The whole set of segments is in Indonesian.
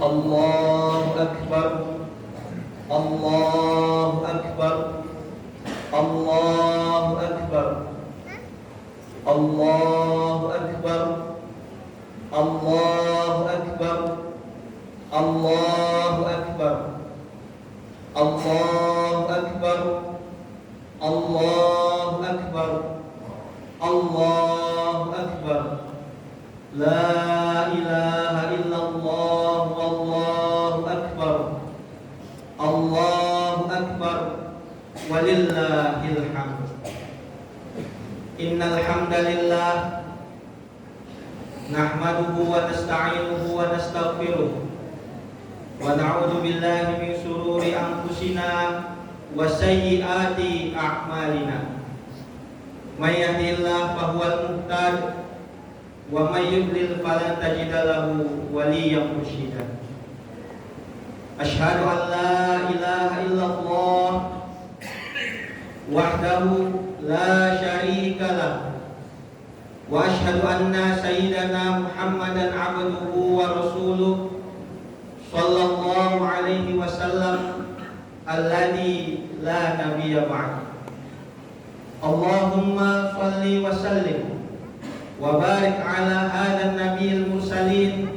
الله أكبر الله أكبر الله أكبر الله أكبر الله أكبر الله أكبر الله أكبر الله أكبر الله أكبر لا إله إلا الله والله أكبر الله أكبر ولله الحمد إن الحمد لله نحمده ونستعينه ونستغفره ونعوذ بالله من شرور أنفسنا وسيئات أعمالنا من يهده الله فهو المهتد ومن يضلل فلن تجد له وليا مرشدا أشهد أن لا إله إلا الله وحده لا شريك له وأشهد أن سيدنا محمدا عبده ورسوله صلى الله عليه وسلم الذي لا نبي بعده اللهم صل وسلم وبارك على هذا النبي المرسلين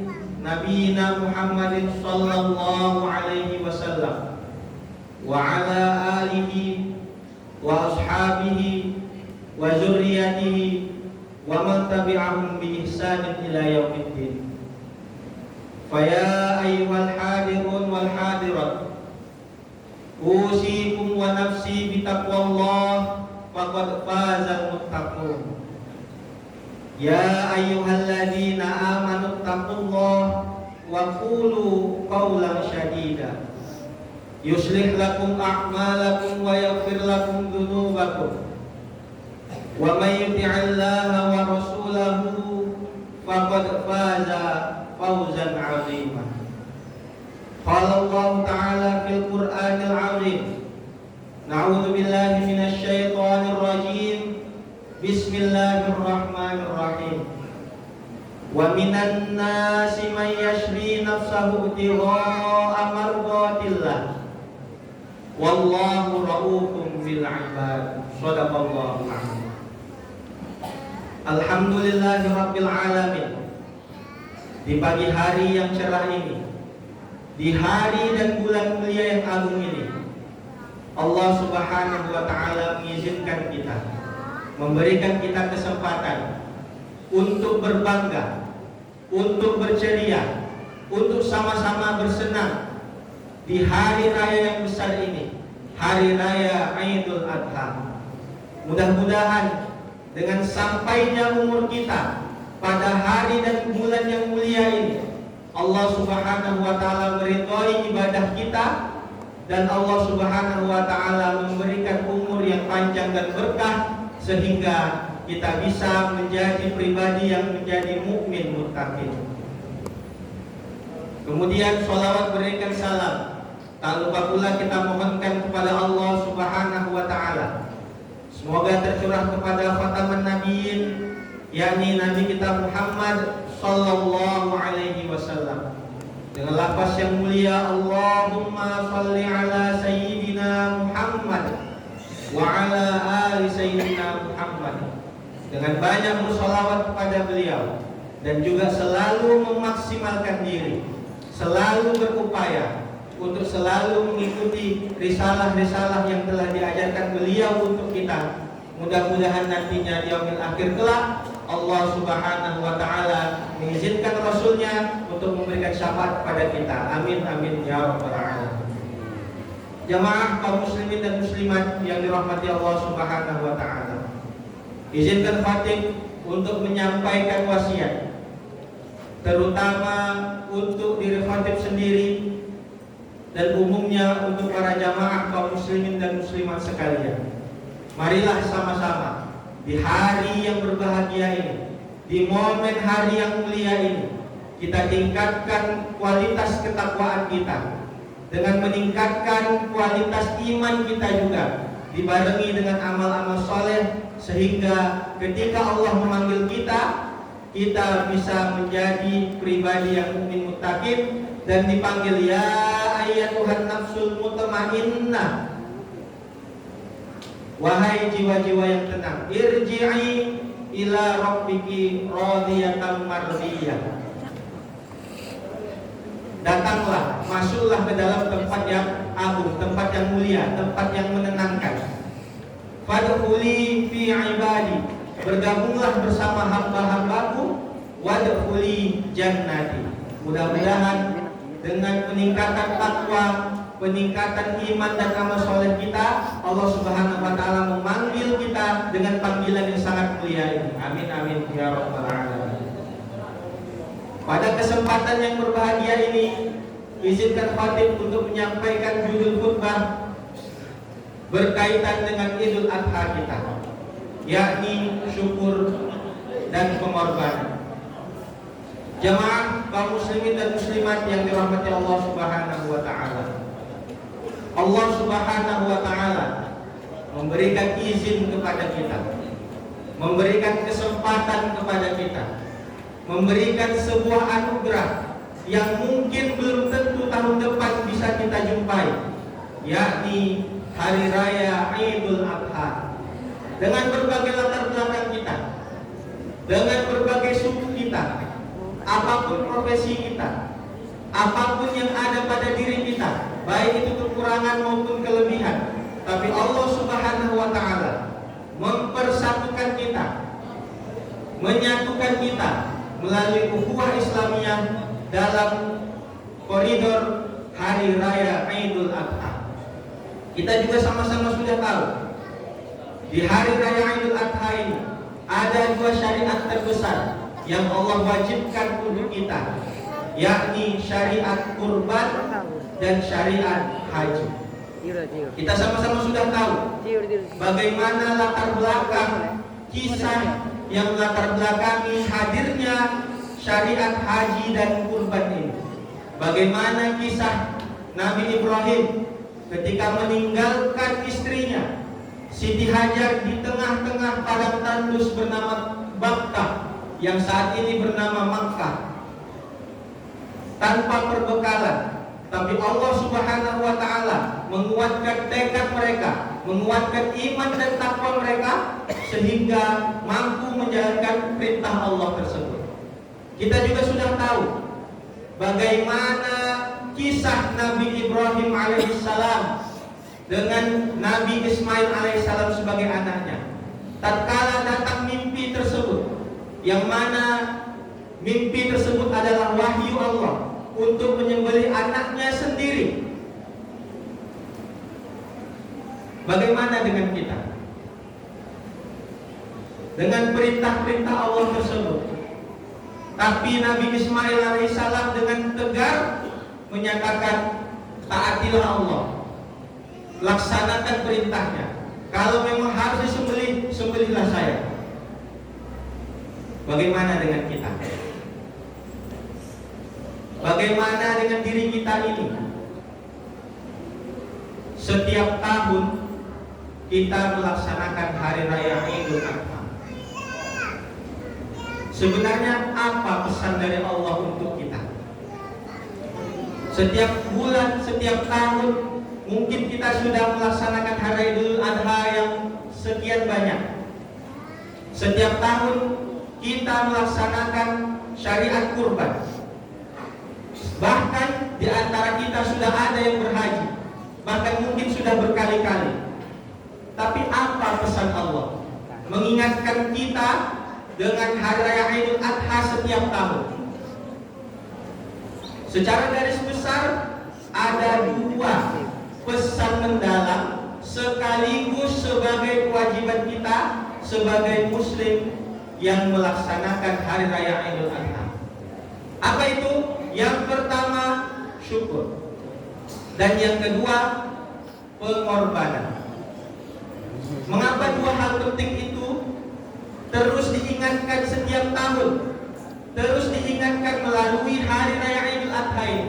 نبينا محمد صلى الله عليه وسلم وعلى آله وأصحابه وذريته ومن تبعهم بإحسان إلى يوم الدين فيا أيها الحاضرون والحاضرات أوصيكم ونفسي بتقوى الله فقد فاز المتقون يا أيها الذين آمنوا اتقوا الله وقولوا قولا سديدا يصلح لكم أعمالكم ويغفر لكم ذنوبكم ومن يطع الله ورسوله فقد فاز فوزا عظيما قال الله تعالى في القرآن العظيم نعوذ بالله من الشيطان الرجيم بسم الله الرحمن الرحيم ومن الناس من يشري نفسه ابتغاء مرضات الله والله رؤوف بالعباد صدق الله العظيم Alhamdulillahirabbil alamin. Di pagi hari yang cerah ini, di hari dan bulan mulia yang agung ini, Allah Subhanahu wa taala mengizinkan kita, memberikan kita kesempatan untuk berbangga, untuk berceria, untuk sama-sama bersenang di hari raya yang besar ini, hari raya Idul Adha. Mudah-mudahan dengan sampainya umur kita pada hari dan bulan yang mulia ini, Allah Subhanahu wa taala meridhai ibadah kita dan Allah Subhanahu wa taala memberikan umur yang panjang dan berkah sehingga kita bisa menjadi pribadi yang menjadi mukmin muttaqin. Kemudian sholawat berikan salam, tak lupa pula kita mohonkan kepada Allah Subhanahu wa taala semoga tercurah kepada khataman nabiyyin, yakni Nabi kita Muhammad sallallahu alaihi wasallam, dengan lafaz yang mulia Allahumma shalli ala sayyidina Muhammad wa ala ali sayyidina Muhammad, dengan banyak bersolawat kepada beliau dan juga selalu memaksimalkan diri, selalu berupaya untuk selalu mengikuti risalah-risalah yang telah diajarkan beliau untuk kita. Mudah-mudahan nantinya di yaumil akhir kelak Allah Subhanahu wa taala mengizinkan rasulnya untuk memberikan syafaat kepada kita. Amin amin ya rabbal alamin. Jamaah kaum muslimin dan muslimat yang dirahmati Allah Subhanahu wa taala, izinkan khatib untuk menyampaikan wasiat, terutama untuk diri khatib sendiri dan umumnya untuk para jamaah kaum muslimin dan muslimat sekalian. Marilah sama-sama di hari yang berbahagia ini, di momen hari yang mulia ini, kita tingkatkan kualitas ketakwaan kita dengan meningkatkan kualitas iman kita juga, dibarengi dengan amal-amal soleh, sehingga ketika Allah memanggil kita, kita bisa menjadi pribadi yang mukmin muttaqin dan dipanggil ya ayyatuhan nafsul mutmainnah, wahai jiwa-jiwa yang tenang, irji'i ila rabbiki radiyatan mardiyah. Datanglah, masuklah ke dalam tempat yang agung, tempat yang mulia, tempat yang menenangkan. Fadkhuli fi ibadi, bergabunglah bersama hamba-hambaku. Wadkhuli jannati, mudah-mudahan dengan peningkatan takwa, peningkatan iman dan amal soleh kita, Allah Subhanahu wa taala memanggil kita dengan panggilan yang sangat mulia ini. Amin amin ya rabbal alamin. Pada kesempatan yang berbahagia ini, izinkan khatib untuk menyampaikan judul khutbah berkaitan dengan Idul Adha kita, yakni syukur dan pengorbanan. Jamaah kaum muslimin dan muslimat yang dirahmati Allah Subhanahu wa taala. Allah Subhanahu wa taala memberikan izin kepada kita, memberikan kesempatan kepada kita, memberikan sebuah anugerah yang mungkin belum tentu tahun depan bisa kita jumpai, yakni Hari Raya Idul Adha. Dengan berbagai latar belakang kita, dengan berbagai suku kita, apapun profesi kita, apapun yang ada pada diri kita, baik itu kekurangan maupun kelebihan, tapi Allah Subhanahu wa taala mempersatukan kita, menyatukan kita melalui ukhuwah Islamiyah dalam koridor Hari Raya Idul Adha. Kita juga sama-sama sudah tahu, di Hari Raya Idul Adha ini ada dua syariat terbesar yang Allah wajibkan untuk kita, yakni syariat kurban dan syariat haji. Kita sama-sama sudah tahu bagaimana latar belakang kisah yang melatar belakangi hadirnya syariat haji dan kurban ini. Bagaimana kisah Nabi Ibrahim ketika meninggalkan istrinya Siti Hajar di tengah-tengah padang tandus bernama Bakkah, yang saat ini bernama Makkah, tanpa perbekalan, tapi Allah Subhanahu wa taala menguatkan tekad mereka, menguatkan iman dan takwa mereka sehingga mampu menjalankan perintah Allah tersebut. Kita juga sudah tahu bagaimana kisah Nabi Ibrahim alaihissalam dengan Nabi Ismail alaihissalam sebagai anaknya. Tatkala datang mimpi tersebut, yang mana mimpi tersebut adalah wahyu Allah untuk menyembelih anaknya sendiri. Bagaimana dengan kita? Dengan perintah-perintah Allah tersebut, tapi Nabi Ismail alaihissalam dengan tegar menyatakan, taatilah Allah, laksanakan perintahnya. Kalau memang harus disembelih, sembelihlah saya. Bagaimana dengan kita? Bagaimana dengan diri kita ini? Setiap tahun kita melaksanakan Hari Raya Idul Adha. Sebenarnya apa pesan dari Allah untuk kita? Setiap bulan, setiap tahun mungkin kita sudah melaksanakan Hari Idul Adha yang sekian banyak. Setiap tahun kita melaksanakan syariat kurban. Bahkan di antara kita sudah ada yang berhaji, bahkan mungkin sudah berkali-kali. Tapi apa pesan Allah? Mengingatkan kita dengan Hari Raya Idul Adha setiap tahun. Secara garis besar ada dua pesan mendalam sekaligus sebagai kewajiban kita sebagai muslim yang melaksanakan Hari Raya Idul Adha. Apa itu? Yang pertama, syukur. Dan yang kedua, pengorbanan. Mengapa dua hal penting itu terus diingatkan setiap tahun, terus diingatkan melalui Hari Raya Idul Adha ini?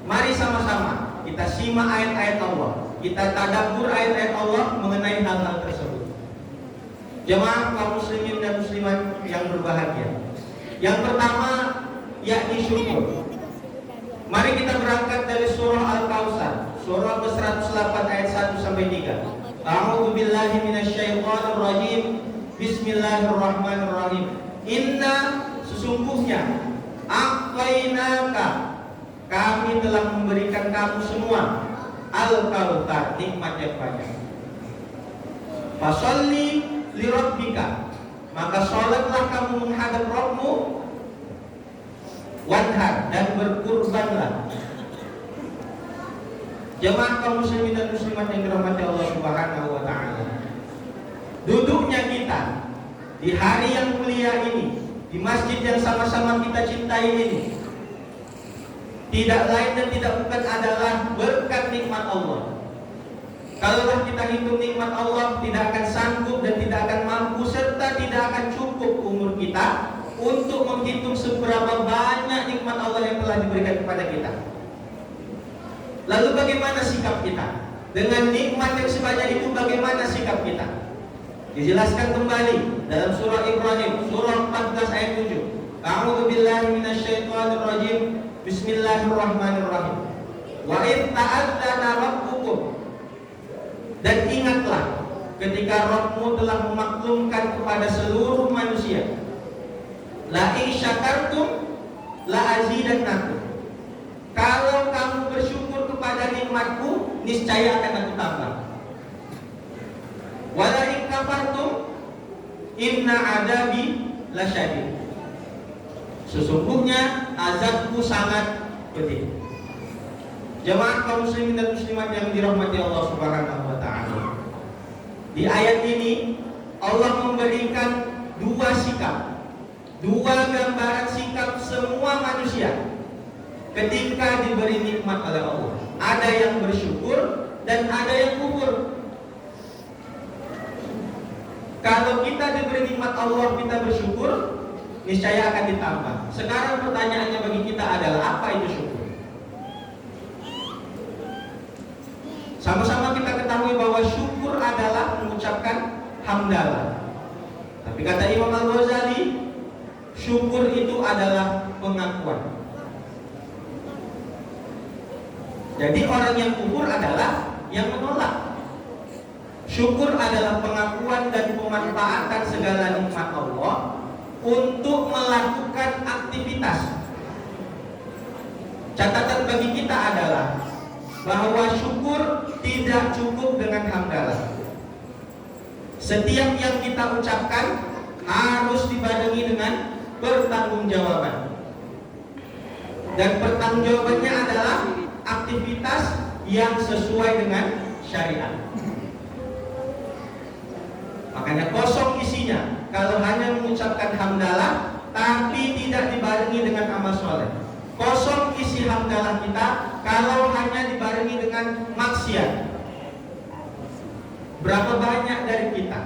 Mari sama-sama kita simak ayat-ayat Allah, kita tadabbur ayat-ayat Allah mengenai hal-hal tersebut. Jemaah kaum muslimin dan muslimat yang berbahagia, yang pertama yakni syukur. Mari kita berangkat dari surah Al-Kautsar, surah ke-108 ayat 1 sampai 3. A'udzu billahi minasyaitonir rajim. Bismillahirrahmanirrahim. Inna, sesungguhnya, a'tainaka, kami telah memberikan kamu semua Al-Kautsar, nikmat yang banyak. Fasholli li rabbika, maka sholatlah kamu menghadap Rabbmu, wanhar, dan berkurbanlah. Jemaah kaum muslimin dan muslimat yang dirahmati Allah Subhanahu wa taala. Duduknya kita di hari yang mulia ini, di masjid yang sama-sama kita cintai ini, tidak lain dan tidak bukan adalah berkat nikmat Allah. Kalaulah kita hitung nikmat Allah, tidak akan sanggup dan tidak akan mampu serta tidak akan cukup umur kita untuk menghitung seberapa banyak nikmat Allah yang telah diberikan kepada kita. Lalu bagaimana sikap kita? Dengan nikmat yang sebanyak itu bagaimana sikap kita? Dijelaskan kembali dalam surah Ibrahim, surah 14 ayat 7. A'udzu billahi minasyaitonir rajim. Bismillahirrahmanirrahim. Wa id ta'adzana rabbukum, dan ingatlah ketika Rabbmu telah memaklumkan kepada seluruh manusia, la in syakartum la azidannakum, kalau kamu bersyukur kepada nikmatku, niscaya akan aku tambah. Wala in kafartum inna adabi lasyadid, sesungguhnya azabku sangat pedih. Jemaah kaum muslimin dan muslimat yang dirahmati Allah Subhanahu wa taala. Di ayat ini Allah memberikan dua sikap, dua gambaran sikap semua manusia ketika diberi nikmat oleh Allah. Ada yang bersyukur dan ada yang kufur. Kalau kita diberi nikmat Allah, kita bersyukur, niscaya akan ditambah. Sekarang pertanyaannya bagi kita adalah, apa itu syukur? Sama-sama kita ketahui bahwa syukur adalah mengucapkan hamdalah. Tapi kata Imam Al-Ghazali, syukur itu adalah pengakuan. Jadi orang yang kufur adalah yang menolak. Syukur adalah pengakuan dan pemanfaatan segala nikmat Allah untuk melakukan aktivitas. Catatan bagi kita adalah bahwa syukur tidak cukup dengan hamdalah. Setiap yang kita ucapkan harus dibarengi dengan pertanggungjawaban. Dan pertanggungjawabannya adalah aktivitas yang sesuai dengan syariat. Makanya kosong isinya kalau hanya mengucapkan hamdalah tapi tidak dibarengi dengan amal soleh. Kosong isi hamdalah kita kalau hanya dibarengi dengan maksiat. Berapa banyak dari kita,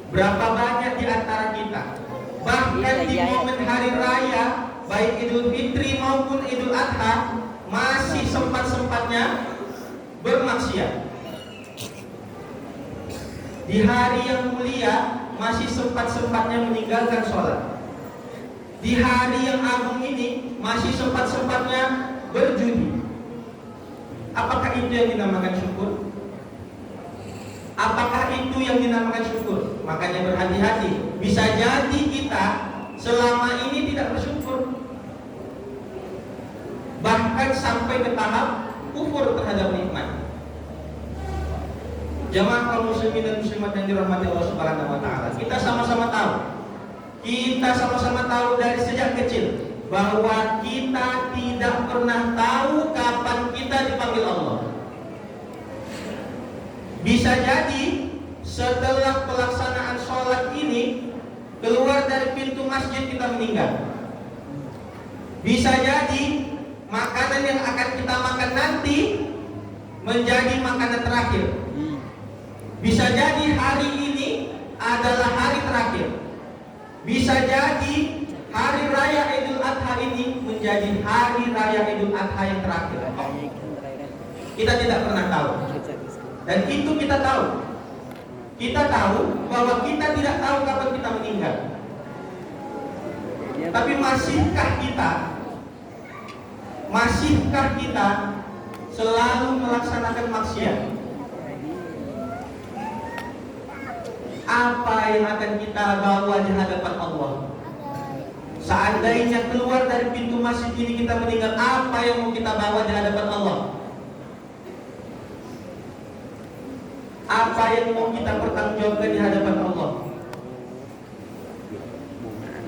berapa banyak di antara kita, bahkan di momen hari raya baik Idul Fitri maupun Idul Adha masih sempat-sempatnya bermaksiat. Di hari yang mulia masih sempat-sempatnya meninggalkan sholat. Di hari yang agung ini masih sempat-sempatnya berjudi. Apakah itu yang dinamakan syukur? Apakah itu yang dinamakan syukur? Makanya berhati-hati. Bisa jadi kita selama ini tidak bersyukur, bahkan sampai ke tahap kufur terhadap nikmat. Jamaah kaum muslimin dan muslimat yang dirahmati Allah Subhanahu wa taala, kita sama-sama tahu dari sejak kecil bahwa kita tidak pernah tahu kapan kita dipanggil Allah. Bisa jadi setelah pelaksanaan sholat ini, keluar dari pintu masjid kita meninggal. Bisa jadi makanan yang akan kita makan nanti menjadi makanan terakhir. Bisa jadi hari ini adalah hari terakhir. Bisa jadi hari raya Idul Adha ini menjadi hari raya Idul Adha yang terakhir. Kita tidak pernah tahu. Dan itu kita tahu. Kita tahu bahwa kita tidak tahu kapan kita meninggal. Tapi masihkah kita Masihkah kita selalu melaksanakan maksiat? Apa yang akan kita bawa di hadapan Allah? Seandainya keluar dari pintu masjid ini kita meninggal, apa yang mau kita bawa di hadapan Allah? Apa yang mau kita pertanggungjawabkan di hadapan Allah?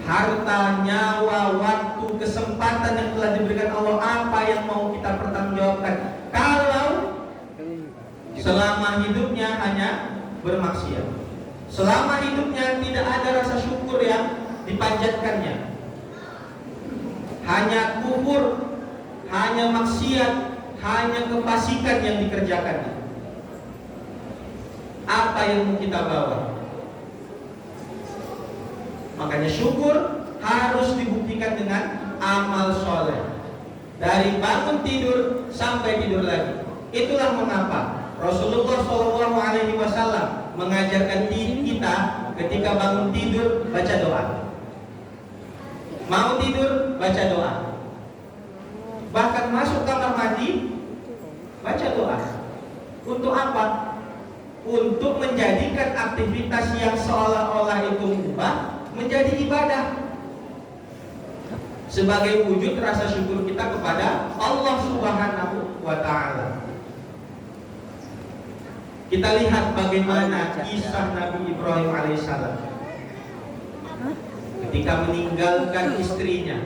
Harta, nyawa, waktu, kesempatan yang telah diberikan Allah, apa yang mau kita pertanggungjawabkan? Kalau selama hidupnya hanya bermaksiat, selama hidupnya tidak ada rasa syukur yang dipanjatkannya, hanya kufur, hanya maksiat, hanya kefasikan yang dikerjakannya, apa yang mau kita bawa? Makanya syukur harus dibuktikan dengan amal soleh, dari bangun tidur sampai tidur lagi. Itulah mengapa Rasulullah SAW mengajarkan kita ketika bangun tidur baca doa, mau tidur baca doa, bahkan masuk kamar mandi baca doa. Untuk apa? Untuk menjadikan aktivitas yang seolah-olah itu mubah menjadi ibadah, sebagai wujud rasa syukur kita kepada Allah Subhanahu wa Ta'ala. Kita lihat bagaimana kisah Nabi Ibrahim alaihissalam ketika meninggalkan istrinya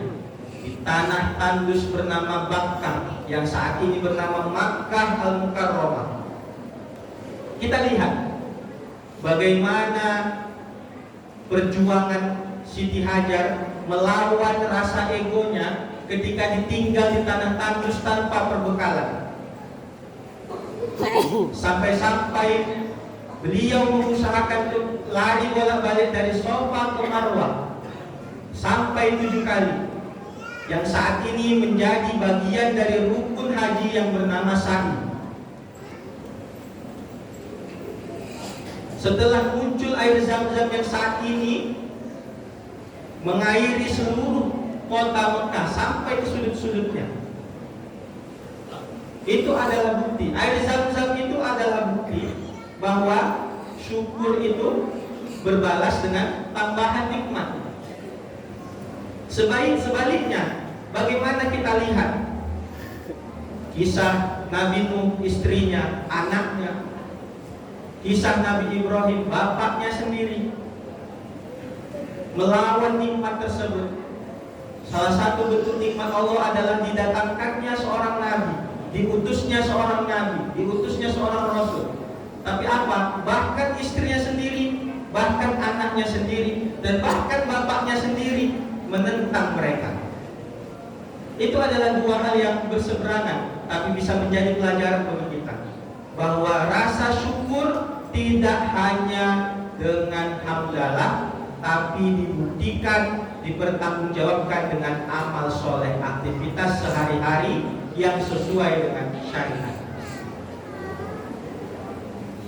di tanah tandus bernama Bakkah yang saat ini bernama Makkah Al-Mukarramah. Kita lihat bagaimana perjuangan Siti Hajar melawan rasa egonya ketika ditinggal di tanah tandus tanpa perbekalan. Sampai-sampai beliau mengusahakan untuk lari bolak-balik dari Safa ke Marwah sampai 7 kali, yang saat ini menjadi bagian dari rukun haji yang bernama sa'i. Setelah muncul air Zam-Zam yang saat ini mengairi seluruh kota Mekah sampai ke sudut-sudutnya, itu adalah bukti. Air Zam-Zam itu adalah bukti bahwa syukur itu berbalas dengan tambahan nikmat. Sebaliknya, bagaimana kita lihat kisah Nabi Nuh, istrinya, anaknya, kisah Nabi Ibrahim, bapaknya sendiri, melawan nikmat tersebut. Salah satu bentuk nikmat Allah adalah didatangkannya seorang nabi, diutusnya seorang nabi, diutusnya seorang rasul. Tapi apa? Bahkan istrinya sendiri, bahkan anaknya sendiri, dan bahkan bapaknya sendiri menentang mereka. Itu adalah dua hal yang berseberangan, tapi bisa menjadi pelajaran bagi kita bahwa rasa syukur tidak hanya dengan hamdalah, tapi dibuktikan, dipertanggungjawabkan dengan amal soleh, aktivitas sehari-hari yang sesuai dengan syariat.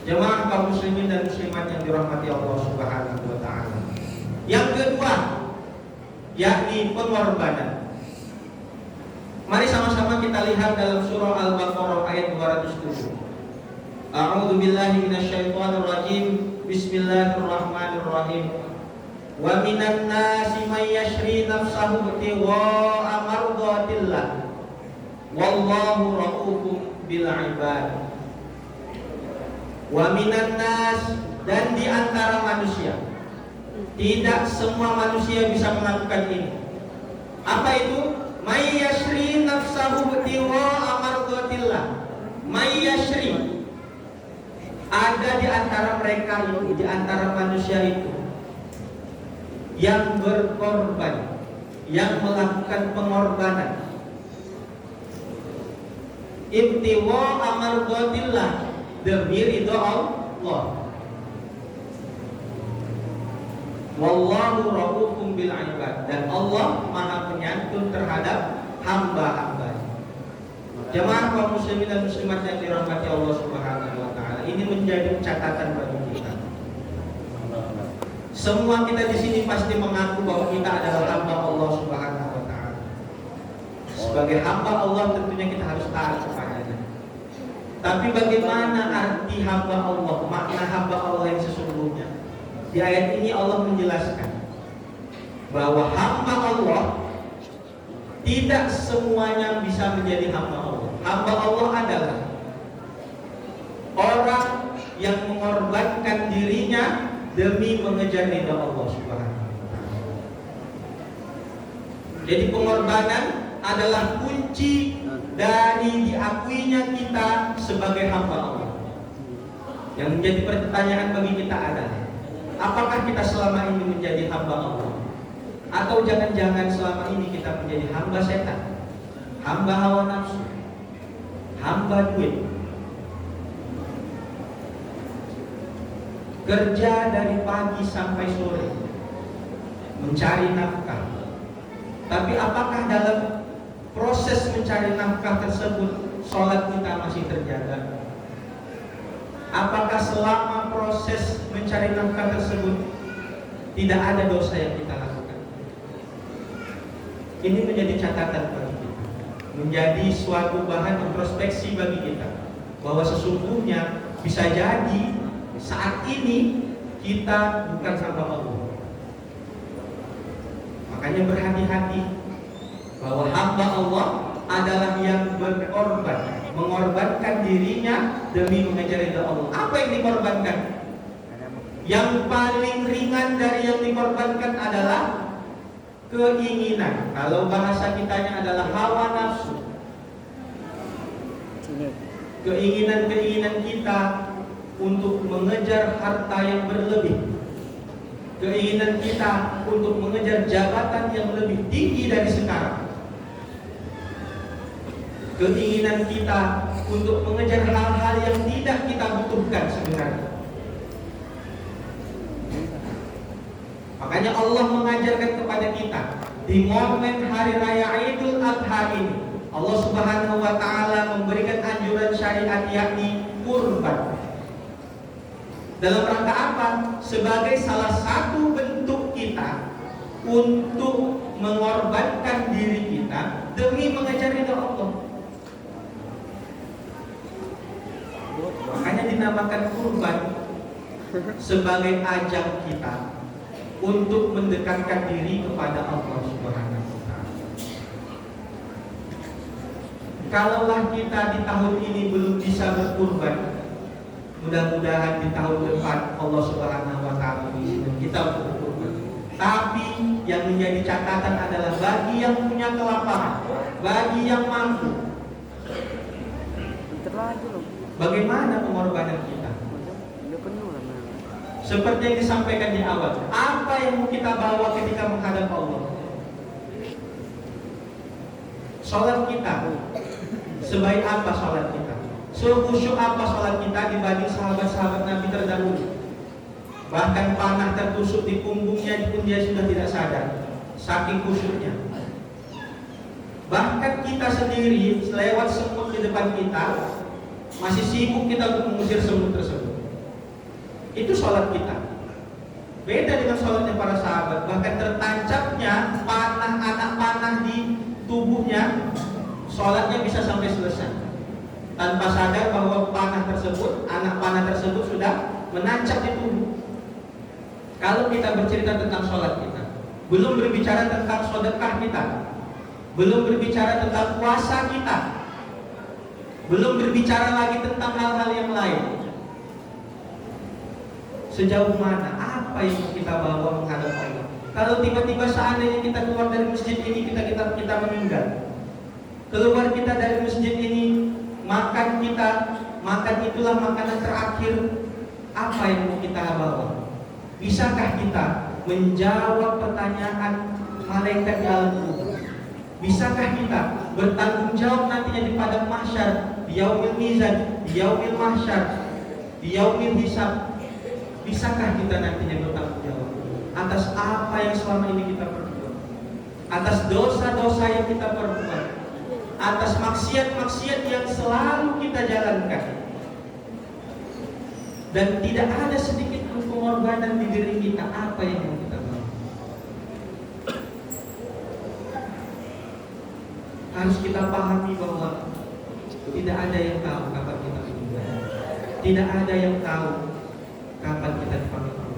Jemaah kaum muslimin dan muslimat yang dirahmati Allah Subhanahu wa Ta'ala. Yang kedua, yakni pengorbanan. Mari sama-sama kita lihat dalam surah Al-Baqarah ayat 207. A'udzu billahi minasyaitonir rajim. Bismillahirrahmanirrahim. Wa minan nasi may yashri nafsahu ibtigha'a mardatillah. Wallahu ra'ufun bil 'ibad. Wa minan nas, dan di antara manusia. Tidak semua manusia bisa melakukan ini. Apa itu? May yashri nafsahu ibtigha'a mardatillah. May yashri, ada di antara mereka itu, di antara manusia itu yang berkorban, yang melakukan pengorbanan. Ibtigha'a mardatillah, demi ridha Allah. Wallahu ra'ufun bil 'ibad, dan Allah Maha Penyantun terhadap hamba-hamba. Jemaah kaum muslimin dan muslimat yang dirahmati Allah Subhanahu wa Ta'ala, ini menjadi catatan bagi kita. Semua kita di sini pasti mengaku bahwa kita adalah hamba Allah Subhanahu wa Ta'ala. Sebagai hamba Allah tentunya kita harus taat kepadanya. Tapi bagaimana arti hamba Allah, makna hamba Allah yang sesungguhnya? Di ayat ini Allah menjelaskan bahwa hamba Allah tidak semuanya bisa menjadi hamba Allah. Hamba Allah adalah orang yang mengorbankan dirinya demi mengejar ridha Allah Subhanahu wa Ta'ala. Jadi pengorbanan adalah kunci dari diakuinya kita sebagai hamba Allah. Yang menjadi pertanyaan bagi kita adalah, apakah kita selama ini menjadi hamba Allah? Atau jangan-jangan selama ini kita menjadi hamba setan, hamba hawa nafsu, hamba duit, kerja dari pagi sampai sore mencari nafkah. Tapi apakah dalam proses mencari nafkah tersebut sholat kita masih terjaga? Apakah selama proses mencari nafkah tersebut tidak ada dosa yang kita lakukan? Ini menjadi catatan bagi kita, menjadi suatu bahan introspeksi bagi kita, bahwa sesungguhnya bisa jadi saat ini kita bukan hamba Allah. Makanya berhati-hati bahwa hamba Allah adalah yang berkorban, mengorbankan dirinya demi mengejar ridha Allah. Apa yang dikorbankan? Yang paling ringan dari yang dikorbankan adalah keinginan. Kalau bahasa kitanya adalah hawa nafsu. Keinginan-keinginan kita untuk mengejar harta yang berlebih, keinginan kita untuk mengejar jabatan yang lebih tinggi dari sekarang, keinginan kita untuk mengejar hal-hal yang tidak kita butuhkan sebenarnya. Makanya Allah mengajarkan kepada kita di momen hari raya Idul Adha ini, Allah Subhanahu wa Ta'ala memberikan anjuran syariat, yakni kurban. Dalam rangka apa? Sebagai salah satu bentuk kita untuk mengorbankan diri kita demi mengejar ridha Allah. Makanya dinamakan kurban sebagai ajang kita untuk mendekatkan diri kepada Allah Subhanahu wa Ta'ala. Kalaulah kita di tahun ini belum bisa berkurban, mudah-mudahan di tahun depan Allah Subhanahu wa Ta'ala mengizinkan kita untuk berkurban. Tapi yang menjadi catatan adalah bagi yang punya kelaparan, bagi yang mampu, bagaimana pengorbanan kita? Seperti yang disampaikan di awal, apa yang mau kita bawa ketika menghadap Allah? Sholat kita, sebaik apa sholat kita? Sekhusyuk apa sholat kita dibanding sahabat-sahabat Nabi terdahulu? Bahkan panah tertusuk di punggungnya pun dia sudah tidak sadar, saking khusyuknya. Bahkan kita sendiri lewat semut di depan kita, masih sibuk kita untuk mengusir semut tersebut. Itu sholat kita. Beda dengan sholatnya para sahabat. Bahkan tertancapnya panah, anak panah di tubuhnya, sholatnya bisa sampai selesai tanpa sadar bahwa panah tersebut, anak panah tersebut sudah menancap di tubuh. Kalau kita bercerita tentang sholat kita, belum berbicara tentang sedekah kita, belum berbicara tentang puasa kita, belum berbicara lagi tentang hal-hal yang lain. Sejauh mana, apa yang kita bawa menghadap Allah? Kalau tiba-tiba seandainya kita keluar dari masjid ini, kita meninggal, keluar kita dari masjid ini, makan itulah makanan terakhir, apa yang mau kita bawa? Bisakah kita menjawab pertanyaan malaikat dalam kubur? Bisakah kita bertanggung jawab nantinya di padang mahsyar, di yaumil mizan, di yaumil mahsyar, di yaumil hisab? Bisakah kita nantinya bertanggung jawab atas apa yang selama ini kita perbuat, atas dosa-dosa yang kita perbuat, atas maksiat-maksiat yang selalu kita jalankan, dan tidak ada sedikit pun pengorbanan di diri kita? Apa yang mau kita mau? Harus kita pahami bahwa tidak ada yang tahu kapan kita meninggal. Tidak ada yang tahu kapan kita dipanggil Allah.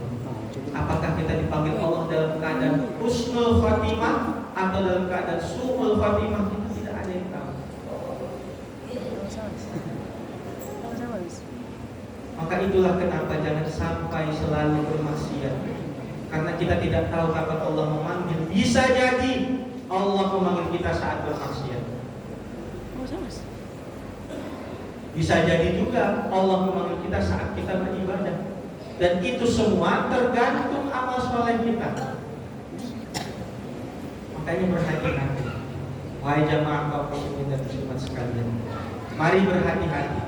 Apakah kita dipanggil Allah dalam keadaan husnul khatimah atau dalam keadaan su'ul khatimah, kita tidak ada yang tahu. Maka itulah kenapa jangan sampai selalu bermaksiat, karena kita tidak tahu kapan Allah memanggil. Bisa jadi Allah memanggil kita saat bermaksiat. Bisa jadi juga Allah memanggil kita saat kita beribadah. Dan itu semua tergantung amal soleh kita. Makanya berhati-hati, wahai jamaah kaum muslimin dan muslimat sekalian. Mari berhati-hati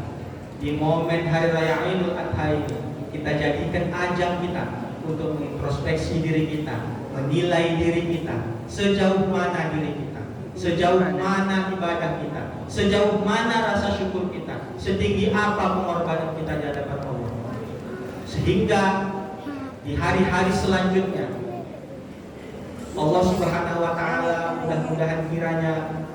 di momen hari raya Idul Adha ini. Kita jadikan ajang kita untuk mengintrospeksi diri kita, menilai diri kita, sejauh mana diri kita, sejauh mana ibadah kita, sejauh mana rasa syukur kita, setinggi apa pengorbanan kita di hadapan Allah. Sehingga di hari-hari selanjutnya Allah Subhanahu wa taala mudah-mudahan kiranya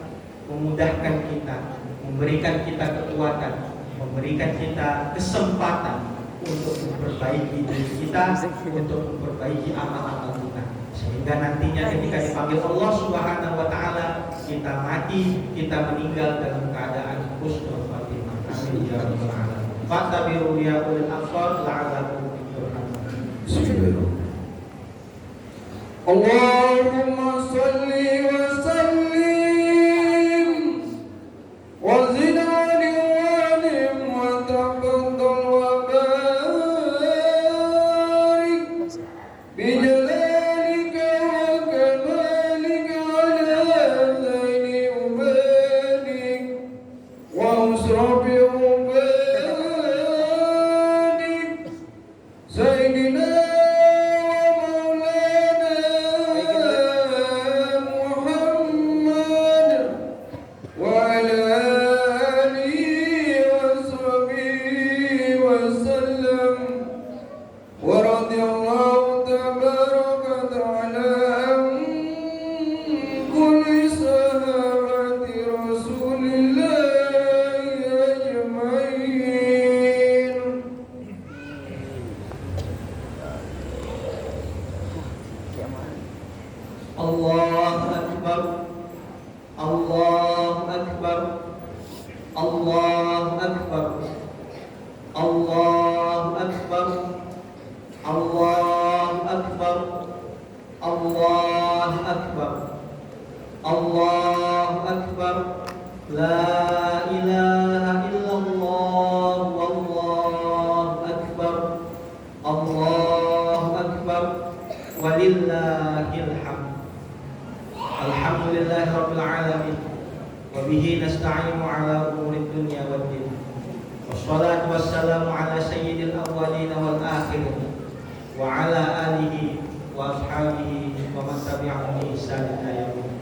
memudahkan kita, memberikan kita kekuatan, memberikan kita kesempatan untuk memperbaiki diri kita, untuk memperbaiki amal-amal kita, sehingga nantinya ketika dipanggil Allah Subhanahu wa taala, kita mati, kita meninggal dalam keadaan husnul khatimah. Amin ya rabbal alamin. Fattabi'u ya ulil absar la'allakum turhamun. Allahumma salli wa sallim wa zid alim wa taqaddal wa barik bi jalalika wa kamalika ala zaini ubadik wa usrafi ubadik sayyidina Allahu Akbar, Allahu Akbar, Allahu Akbar, Allahu Akbar, Allahu Akbar, Allahu Akbar, Allahu Akbar, La ilaha illallah, Wallahu Akbar, Allahu Akbar, walillahil hamd. Alhamdulillahi rabbil alamin, wa bihi nasta'inu ala umuri dunya wad din. Wassalatu wassalamu ala sayyidil awwalin wal akhirin wa ala alihi wa ashabihi wa man tabi'ahum bi ihsan ila yaumil